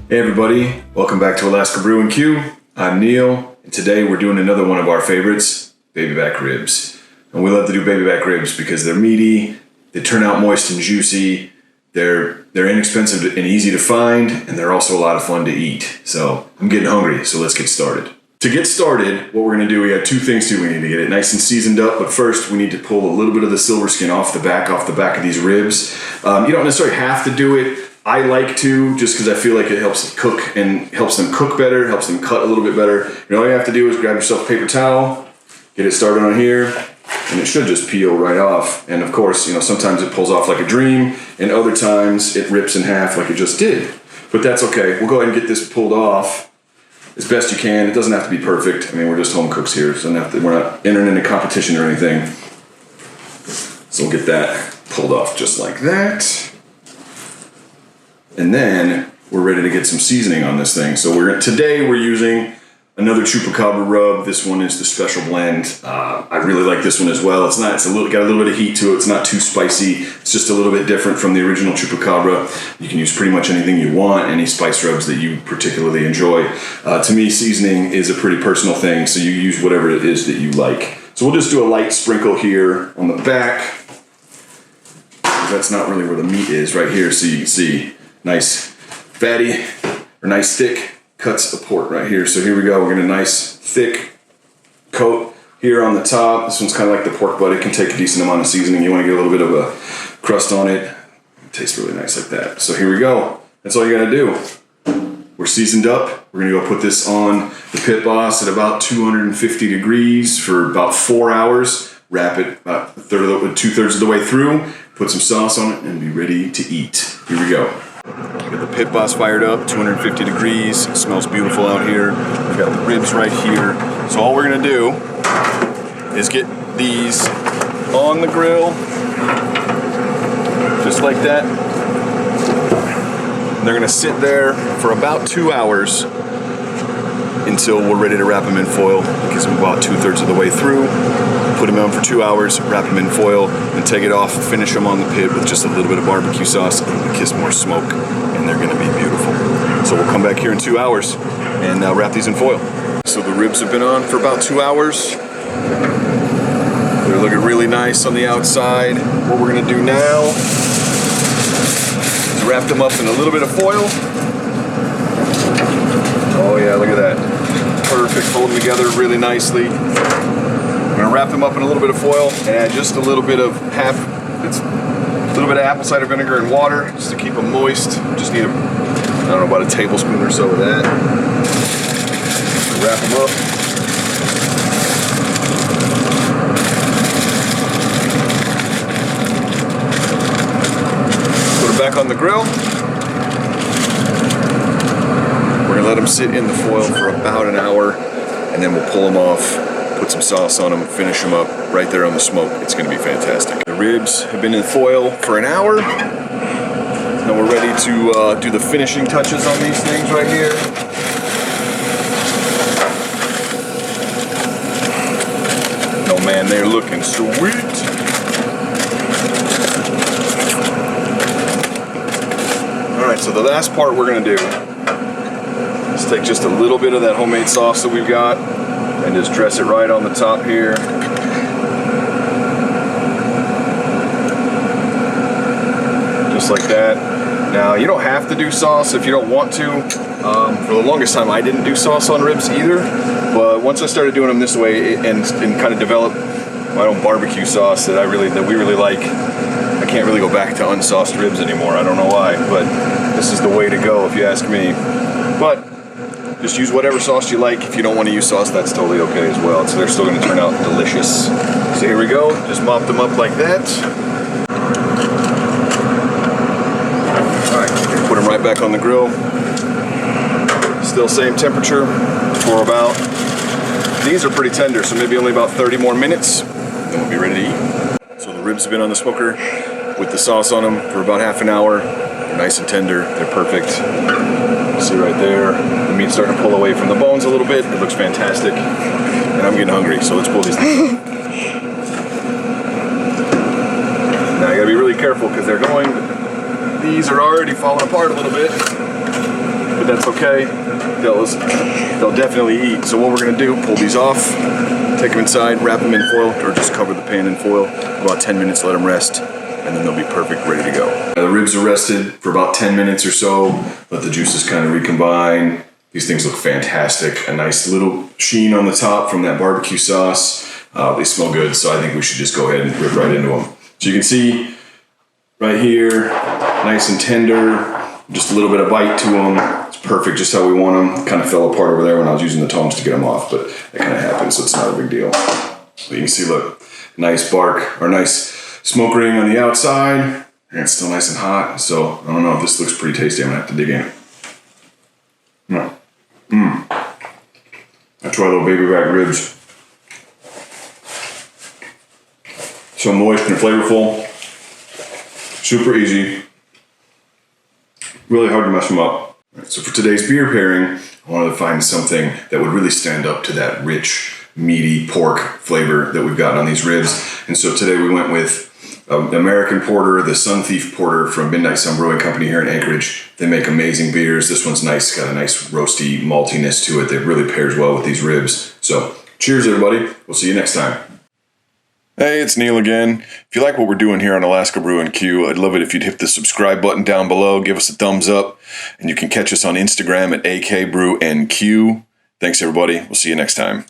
Hey everybody, welcome back to Alaska Brew and Q. I'm Neil, and today we're doing another one of our favorites, baby back ribs. And we love to do baby back ribs because they're meaty, they turn out moist and juicy, they're inexpensive and easy to find, and they're also a lot of fun to eat. So I'm getting hungry, so let's get started. To get started, what we're gonna do, we have two things to do. We need to get it nice and seasoned up, but first we need to pull a little bit of the silver skin off the back of these ribs. You don't necessarily have to do it. I like to, just because I feel like it helps cook and helps them cook better, helps them cut a little bit better. All you have to do is grab yourself a paper towel, get it started on here, and it should just peel right off. And of course, sometimes it pulls off like a dream, and other times it rips in half like it just did. But that's okay. We'll go ahead and get this pulled off as best you can. It doesn't have to be perfect. I mean, we're just home cooks here, so we're not entering into competition or anything. So we'll get that pulled off just like that. And then we're ready to get some seasoning on this thing. So today we're using another chupacabra rub. This one is the special blend. I really like this one as well. It's got a little bit of heat to it. It's not too spicy. It's just a little bit different from the original chupacabra. You can use pretty much anything you want, any spice rubs that you particularly enjoy. To me, seasoning is a pretty personal thing, so you use whatever it is that you like. So we'll just do a light sprinkle here on the back. That's not really where the meat is, right here, so you can see. Nice fatty, or nice thick cuts of pork right here. So here we go, we're getting a nice thick coat here on the top. This one's kind of like the pork butt. It can take a decent amount of seasoning. You want to get a little bit of a crust on it. It tastes really nice like that. So here we go. That's all you gotta do. We're seasoned up. We're gonna go put this on the Pit Boss at about 250 degrees for about 4 hours. Wrap it about 2/3 of the way through. Put some sauce on it and be ready to eat. Here we go. Got the Pit Boss fired up, 250 degrees. It smells beautiful out here. We've got the ribs right here. So all we're gonna do is get these on the grill, just like that. And they're gonna sit there for about 2 hours until we're ready to wrap them in foil, because we're about 2/3 of the way through. Put them on for 2 hours, wrap them in foil, and take it off, finish them on the pit with just a little bit of barbecue sauce and a kiss more smoke, and they're gonna be beautiful. So we'll come back here in 2 hours and wrap these in foil. So the ribs have been on for about 2 hours. They're looking really nice on the outside. What we're gonna do now is wrap them up in a little bit of foil. Oh yeah, look at that. Perfect, holding together really nicely. I'm gonna wrap them up in a little bit of foil and add just a little bit of apple cider vinegar and water just to keep them moist. Just need about a tablespoon or so of that. Wrap them up. Put them back on the grill. We're gonna let them sit in the foil for about an hour, and then we'll pull them off. Put some sauce on them, finish them up right there on the smoke. It's gonna be fantastic. The ribs have been in foil for an hour. Now we're ready to do the finishing touches on these things right here. Oh man, they're looking sweet. All right, so the last part we're gonna do is take just a little bit of that homemade sauce that we've got and just dress it right on the top here. Just like that. Now, you don't have to do sauce if you don't want to. For the longest time, I didn't do sauce on ribs either. But once I started doing them this way and kind of developed my own barbecue sauce that we really like, I can't really go back to unsauced ribs anymore. I don't know why, but this is the way to go if you ask me. But just use whatever sauce you like. If you don't want to use sauce, that's totally okay as well. So they're still going to turn out delicious. So here we go. Just mop them up like that. All right, put them right back on the grill. Still same temperature for about, these are pretty tender, so maybe only about 30 more minutes, and we'll be ready to eat. So the ribs have been on the smoker with the sauce on them for about half an hour. They're nice and tender, they're perfect. See right there, the meat's starting to pull away from the bones a little bit. It looks fantastic, and I'm getting hungry, so let's pull these things out. Now you gotta be really careful because these are already falling apart a little bit, but that's okay. They'll definitely eat. So what we're gonna do, pull these off, take them inside, wrap them in foil, or just cover the pan in foil, about 10 minutes, let them rest, and then they'll be perfect, ready to go. Now, the ribs are rested for about 10 minutes or so, let the juices kind of recombine. These things look fantastic. A nice little sheen on the top from that barbecue sauce. They smell good, so I think we should just go ahead and rip right into them. So you can see right here, nice and tender, just a little bit of bite to them. It's perfect, just how we want them. Kind of fell apart over there when I was using the tongs to get them off, but that kind of happens, so it's not a big deal. But you can see, look, nice bark, or nice smoke ring on the outside, and it's still nice and hot, so I don't know if this looks pretty tasty. I'm gonna have to dig in. That's our little baby back ribs. So moist and flavorful, super easy, really hard to mess them up. So for today's beer pairing, I wanted to find something that would really stand up to that rich, meaty pork flavor that we've gotten on these ribs. And so today we went with American Porter, the Sun Thief Porter from Midnight Sun Brewing Company here in Anchorage. They make amazing beers. This one's nice, got a nice roasty maltiness to it that really pairs well with these ribs. So cheers everybody, we'll see you next time. Hey, it's Neil again. If you like what we're doing here on Alaska Brew and Q, I'd love it if you'd hit the subscribe button down below, give us a thumbs up, and you can catch us on Instagram at AKBrewandQ. Thanks everybody, we'll see you next time.